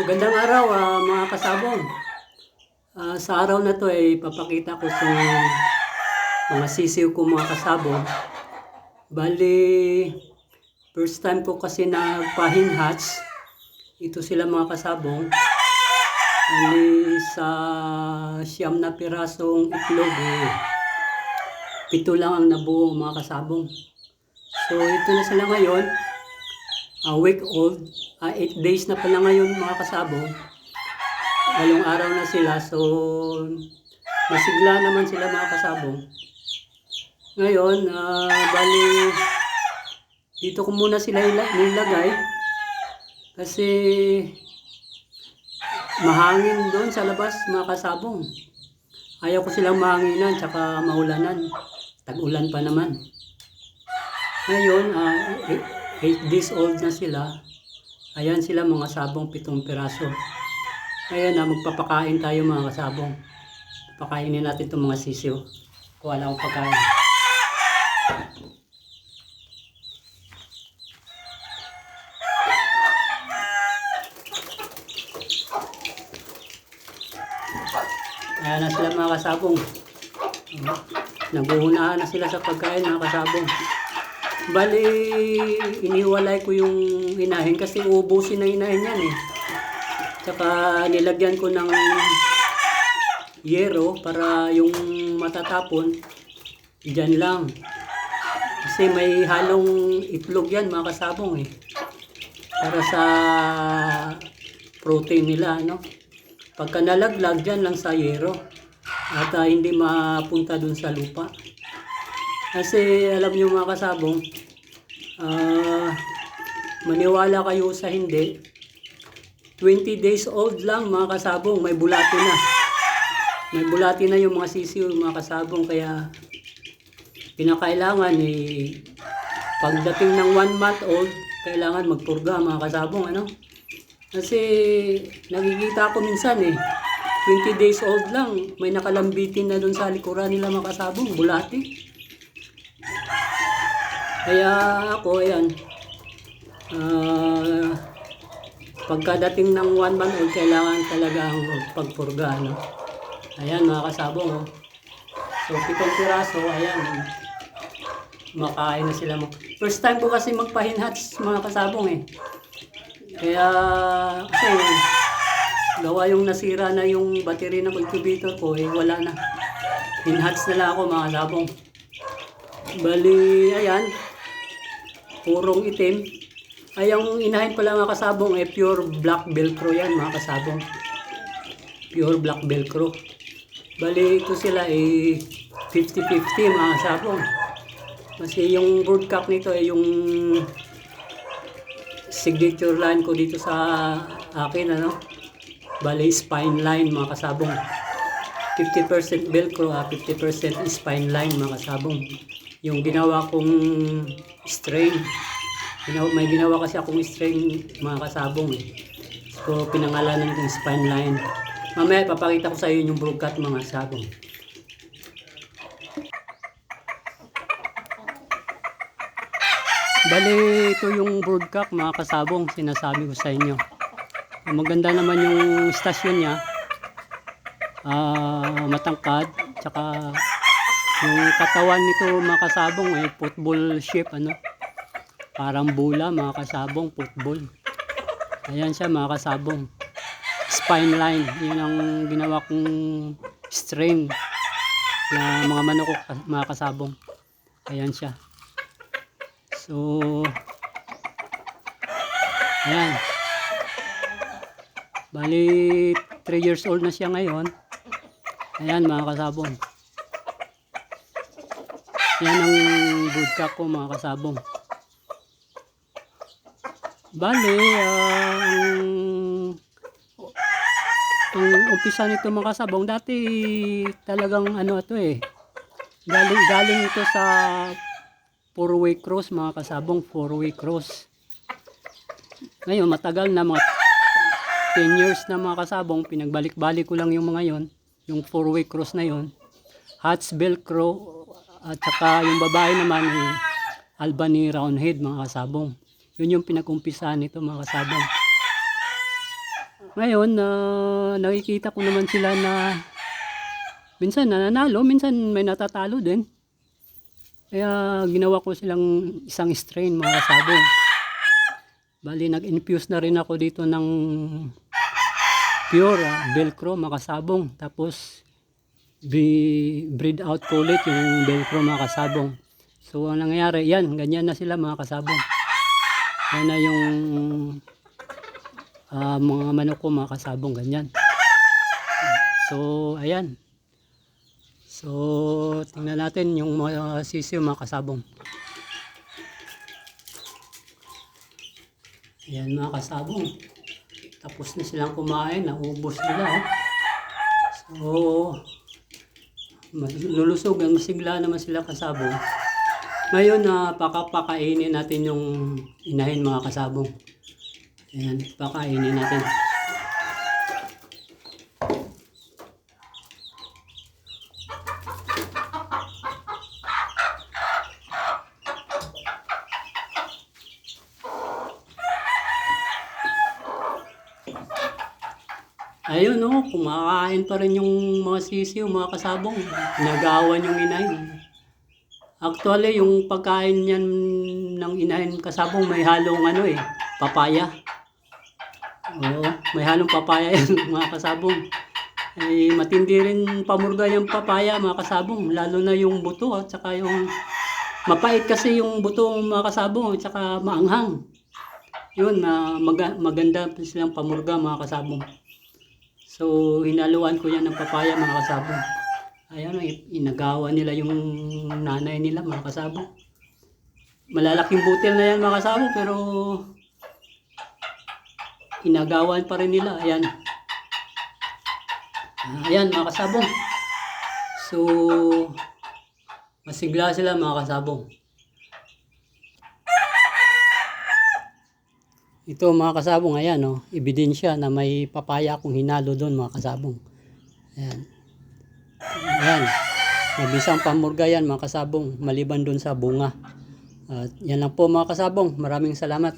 Magandang araw, mga kasabong. Sa araw na to ay papakita ko sa mga sisiw ko mga kasabong. Bali, first time ko kasi nagpa-hinhatch. Ito sila mga kasabong. Bali, sa siyam na pirasong itlog, 7 lang ang nabuo mga kasabong. So, ito na sila ngayon. Week old. 8 days na pala ngayon mga kasabong. Ngayong araw na sila, so masigla naman sila mga kasabong. Ngayon, bali, dito ko muna sila nilagay kasi mahangin doon sa labas mga kasabong. Ayaw ko silang mahanginan tsaka maulanan. Tag-ulan pa naman. Ngayon, 8 days old na sila. Ayan sila mga sabong, 7 piraso. Ayan magpapakain tayo mga kasabong. Pakainin natin itong mga sisiw. Kuha lang akong pagkain. Ayan na sila mga kasabong. Naguhunahan na sila sa pagkain mga kasabong. Bali, iniwalay ko yung inahin kasi ubusin na inahin yan eh. Tsaka nilagyan ko ng yero para yung matatapon dyan lang. Kasi may halong itlog yan mga kasabong eh. Para sa protein nila, no? Pagka nalaglag dyan lang sa yero. At hindi mapunta dun sa lupa. Kasi alam nyo mga kasabong, maniwala kayo sa hindi, 20 days old lang mga kasabong, may bulati na. May bulati na yung mga sisiw mga kasabong, kaya pinakailangan pagdating ng 1 month old, kailangan magpurga mga kasabong, ano? Kasi nakikita ko minsan 20 days old lang, may nakalambitin na dun sa likuran nila mga kasabong, bulati. Kaya ako, ayan, pagkadating ng 1 month old, kailangan talagang pagpurga, no? Ayan mga kasabong, oh. So 7 piraso, ayan, makain na sila. First time ko kasi magpa-hinhatch mga kasabong eh. Kaya kasi gawa yung nasira na yung battery ng incubator ko wala na. Hinhatch na lang ako mga kasabong. Bali, ayan, purong itim. Ay, yung inahin pala mga kasabong pure black velcro yan mga kasabong. Pure black velcro. Bali, ito sila 50-50 mga kasabong. Kasi yung broodcock nito yung signature line ko dito sa akin, ano? Bali, spine line mga kasabong. 50% velcro, 50% spine line mga kasabong. Yung ginawa kong strain. May ginawa kasi akong strain mga kasabong eh. So pinangalanan kong spine line. Mamaya papakita ko sa iyo yung broodcock mga kasabong. Bali, ito yung broodcock mga kasabong, sinasabi ko sa inyo. Maganda naman yung stasyon niya. Matangkad, tsaka yung katawan nito mga kasabong football shape, ano? Parang bola mga kasabong, football. Ayan siya mga kasabong. Spine line, yun ang ginawa kong strain na mga manok mga kasabong. Ayan siya. So, ayan. Bali, 3 years old na siya ngayon. Ayan mga kasabong. Yan ang broodcock ko mga kasabong. Bali, ang umpisa nito mga kasabong, dati talagang ano ito galing ito sa 4-way cross mga kasabong, 4-way cross. Ngayon matagal na, mga 10 years na mga kasabong, pinagbalik-balik ko lang yung mga yon, yung 4-way cross na yon, Hatch velcro, at saka yung babae naman Albany roundhead mga kasabong. Yun yung pinag-umpisahan nito mga kasabong. Ngayon, nakikita ko naman sila na minsan nananalo, minsan may natatalo din. Kaya ginawa ko silang isang strain mga kasabong. Bali, nag-infuse na rin ako dito ng pure velcro mga kasabong. Tapos, breed out ko ulit yung velcro mga kasabong. So, ang nangyayari, yan, ganyan na sila mga kasabong. Yan na yung mga manok ko mga kasabong, ganyan. So, ayan. So, tingnan natin yung mga sisiw mga kasabong. Ayan mga kasabong. Tapos na silang kumain, naubos nila. So, lulusog, masigla naman sila kasabong. Ngayon, pakakainin natin yung inahin mga kasabong. Ayan, pakainin natin. Ayun kumakain pa rin yung mga sisiw, mga kasabong. Nagawan yung inahin. Actually, yung pagkain niyan ng inahin kasabong may halong papaya. Oo, may halong papaya yan mga kasabong. Ay, matindi rin pamurga yung papaya mga kasabong. Lalo na yung buto at saka yung mapait kasi yung buto mga kasabong at saka maanghang. Yun, maganda silang pamurga mga kasabong. So, hinaluan ko yan ng papaya mga kasabong. Ayan, inagawa nila yung nanay nila mga kasabong. Malalaking butil na yan mga kasabong pero inagawan pa rin nila. Ayan. Ayan mga kasabong. So, masigla sila mga kasabong. Ito mga kasabong, ayan ebidensya na may papaya akong hinalo doon mga kasabong. Ayan. Ayan. Mabisang pamurga yan mga kasabong, maliban doon sa bunga. Yan lang po mga kasabong. Maraming salamat.